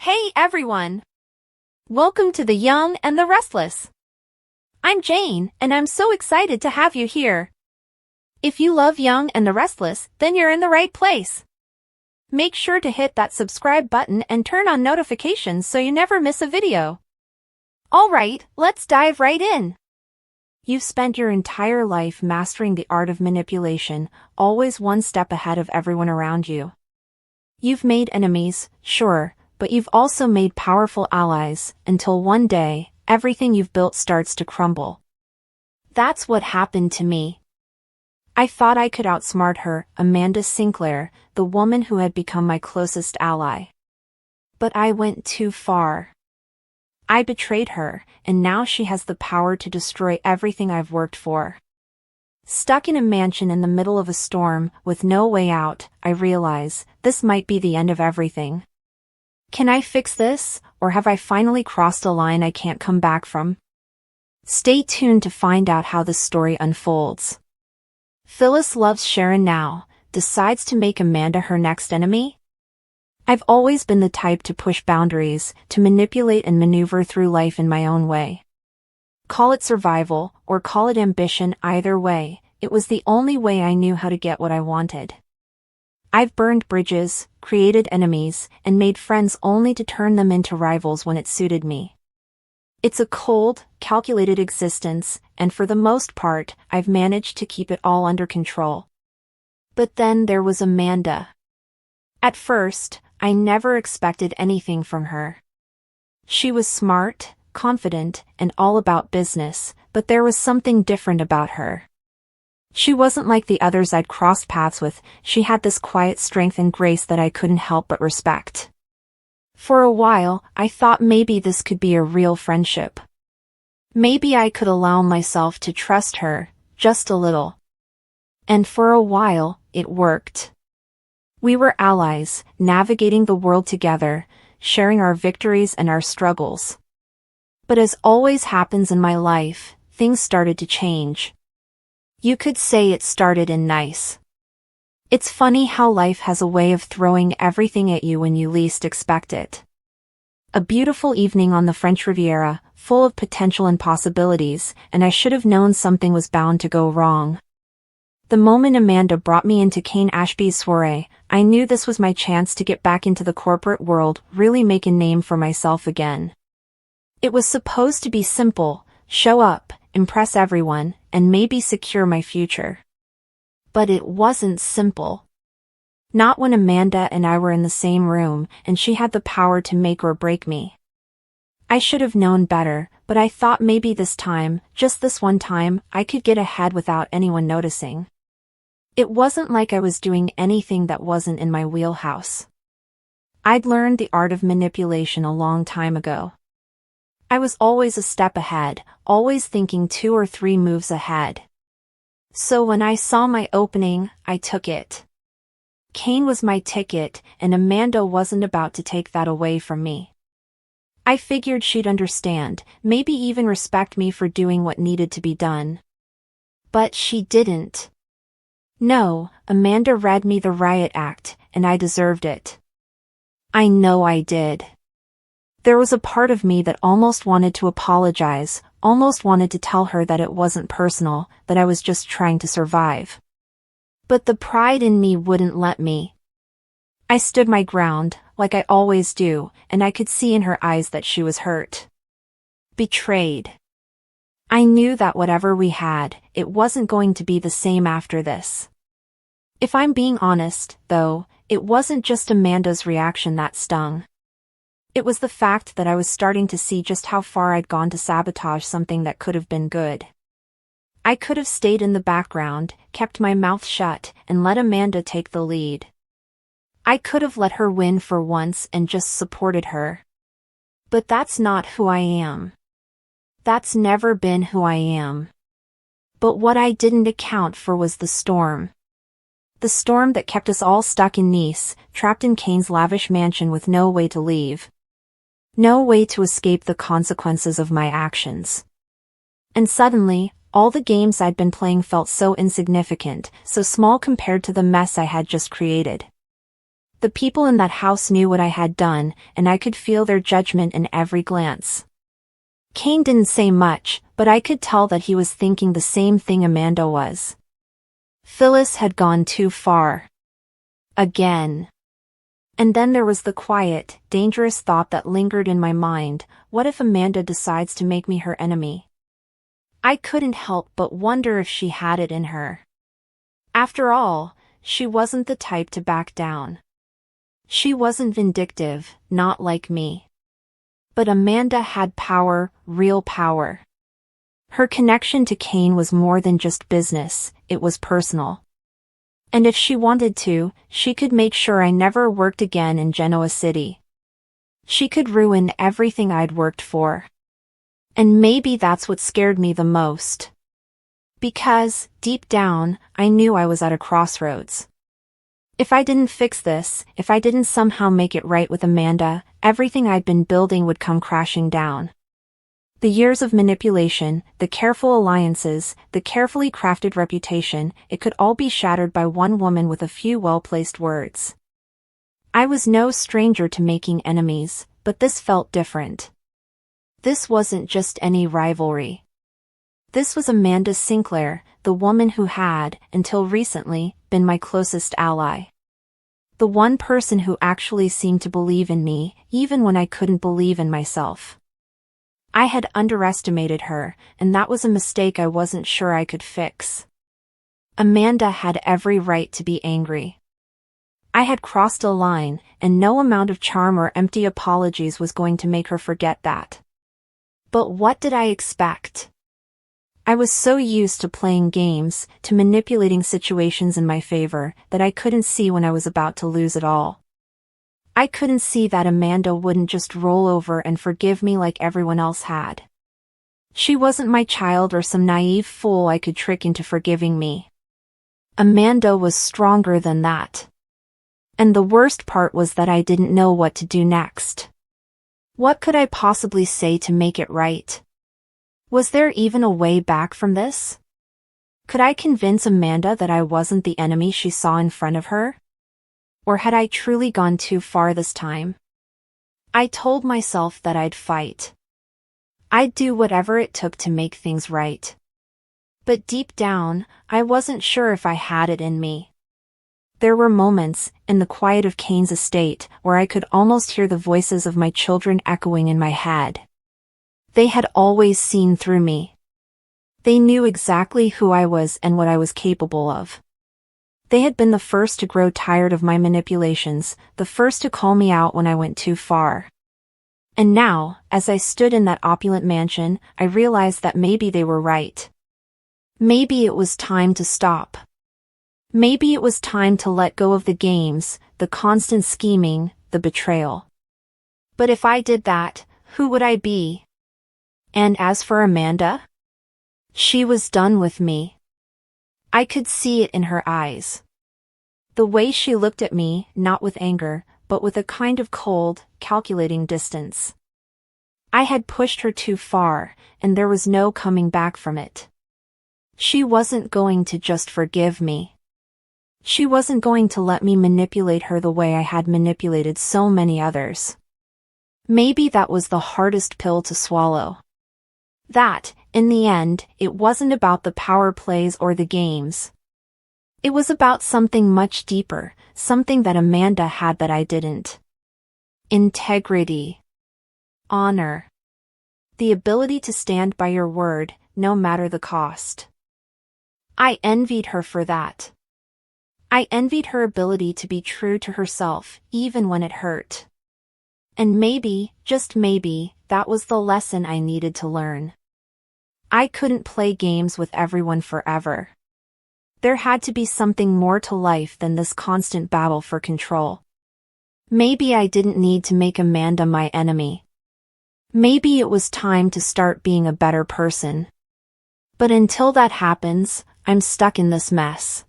Hey everyone! Welcome to The Young and the Restless. I'm Jane, and I'm so excited to have you here. If you love Young and the Restless, then you're in the right place. Make sure to hit that subscribe button and turn on notifications so you never miss a video. Alright, let's dive right in. You've spent your entire life mastering the art of manipulation, always one step ahead of everyone around you. You've made enemies, sure, but you've also made powerful allies, until one day, everything you've built starts to crumble. That's what happened to me. I thought I could outsmart her, Amanda Sinclair, the woman who had become my closest ally. But I went too far. I betrayed her, and now she has the power to destroy everything I've worked for. Stuck in a mansion in the middle of a storm, with no way out, I realize, this might be the end of everything. Can I fix this, or have I finally crossed a line I can't come back from? Stay tuned to find out how this story unfolds. Phyllis loves Sharon now, decides to make Amanda her next enemy? I've always been the type to push boundaries, to manipulate and maneuver through life in my own way. Call it survival, or call it ambition, either way, it was the only way I knew how to get what I wanted. I've burned bridges, created enemies, and made friends only to turn them into rivals when it suited me. It's a cold, calculated existence, and for the most part, I've managed to keep it all under control. But then there was Amanda. At first, I never expected anything from her. She was smart, confident, and all about business, but there was something different about her. She wasn't like the others I'd crossed paths with, she had this quiet strength and grace that I couldn't help but respect. For a while, I thought maybe this could be a real friendship. Maybe I could allow myself to trust her, just a little. And for a while, it worked. We were allies, navigating the world together, sharing our victories and our struggles. But as always happens in my life, things started to change. You could say it started in nice. It's funny how life has a way of throwing everything at you when you least expect it. A beautiful evening on the French Riviera, full of potential and possibilities, and I should have known something was bound to go wrong. The moment Amanda brought me into Ashby's soirée, I knew this was my chance to get back into the corporate world, really make a name for myself again. It was supposed to be simple, show up, impress everyone, and maybe secure my future. But it wasn't simple. Not when Amanda and I were in the same room, and she had the power to make or break me. I should have known better, but I thought maybe this time, just this one time, I could get ahead without anyone noticing. It wasn't like I was doing anything that wasn't in my wheelhouse. I'd learned the art of manipulation a long time ago. I was always a step ahead, always thinking 2 or 3 moves ahead. So when I saw my opening, I took it. Kane was my ticket, and Amanda wasn't about to take that away from me. I figured she'd understand, maybe even respect me for doing what needed to be done. But she didn't. No, Amanda read me the riot act, and I deserved it. I know I did. There was a part of me that almost wanted to apologize, almost wanted to tell her that it wasn't personal, that I was just trying to survive. But the pride in me wouldn't let me. I stood my ground, like I always do, and I could see in her eyes that she was hurt. Betrayed. I knew that whatever we had, it wasn't going to be the same after this. If I'm being honest, though, it wasn't just Amanda's reaction that stung. It was the fact that I was starting to see just how far I'd gone to sabotage something that could have been good. I could have stayed in the background, kept my mouth shut, and let Amanda take the lead. I could have let her win for once and just supported her. But that's not who I am. That's never been who I am. But what I didn't account for was the storm. The storm that kept us all stuck in Nice, trapped in Kane's lavish mansion with no way to leave. No way to escape the consequences of my actions. And suddenly, all the games I'd been playing felt so insignificant, so small compared to the mess I had just created. The people in that house knew what I had done, and I could feel their judgment in every glance. Kane didn't say much, but I could tell that he was thinking the same thing Amanda was. Phyllis had gone too far. Again. And then there was the quiet, dangerous thought that lingered in my mind: what if Amanda decides to make me her enemy? I couldn't help but wonder if she had it in her. After all, she wasn't the type to back down. She wasn't vindictive, not like me. But Amanda had power, real power. Her connection to Kane was more than just business, it was personal. And if she wanted to, she could make sure I never worked again in Genoa City. She could ruin everything I'd worked for. And maybe that's what scared me the most. Because, deep down, I knew I was at a crossroads. If I didn't fix this, if I didn't somehow make it right with Amanda, everything I'd been building would come crashing down. The years of manipulation, the careful alliances, the carefully crafted reputation, it could all be shattered by one woman with a few well-placed words. I was no stranger to making enemies, but this felt different. This wasn't just any rivalry. This was Amanda Sinclair, the woman who had, until recently, been my closest ally. The one person who actually seemed to believe in me, even when I couldn't believe in myself. I had underestimated her, and that was a mistake I wasn't sure I could fix. Amanda had every right to be angry. I had crossed a line, and no amount of charm or empty apologies was going to make her forget that. But what did I expect? I was so used to playing games, to manipulating situations in my favor, that I couldn't see when I was about to lose it all. I couldn't see that Amanda wouldn't just roll over and forgive me like everyone else had. She wasn't my child or some naive fool I could trick into forgiving me. Amanda was stronger than that. And the worst part was that I didn't know what to do next. What could I possibly say to make it right? Was there even a way back from this? Could I convince Amanda that I wasn't the enemy she saw in front of her? Or had I truly gone too far this time? I told myself that I'd fight. I'd do whatever it took to make things right. But deep down, I wasn't sure if I had it in me. There were moments, in the quiet of Kane's estate, where I could almost hear the voices of my children echoing in my head. They had always seen through me. They knew exactly who I was and what I was capable of. They had been the first to grow tired of my manipulations, the first to call me out when I went too far. And now, as I stood in that opulent mansion, I realized that maybe they were right. Maybe it was time to stop. Maybe it was time to let go of the games, the constant scheming, the betrayal. But if I did that, who would I be? And as for Amanda? She was done with me. I could see it in her eyes. The way she looked at me, not with anger, but with a kind of cold, calculating distance. I had pushed her too far, and there was no coming back from it. She wasn't going to just forgive me. She wasn't going to let me manipulate her the way I had manipulated so many others. Maybe that was the hardest pill to swallow. That, in the end, it wasn't about the power plays or the games. It was about something much deeper, something that Amanda had that I didn't. Integrity. Honor. The ability to stand by your word, no matter the cost. I envied her for that. I envied her ability to be true to herself, even when it hurt. And maybe, just maybe, that was the lesson I needed to learn. I couldn't play games with everyone forever. There had to be something more to life than this constant battle for control. Maybe I didn't need to make Amanda my enemy. Maybe it was time to start being a better person. But until that happens, I'm stuck in this mess.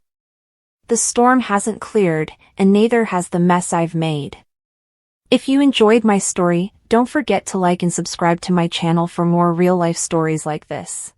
The storm hasn't cleared, and neither has the mess I've made. If you enjoyed my story, don't forget to like and subscribe to my channel for more real-life stories like this.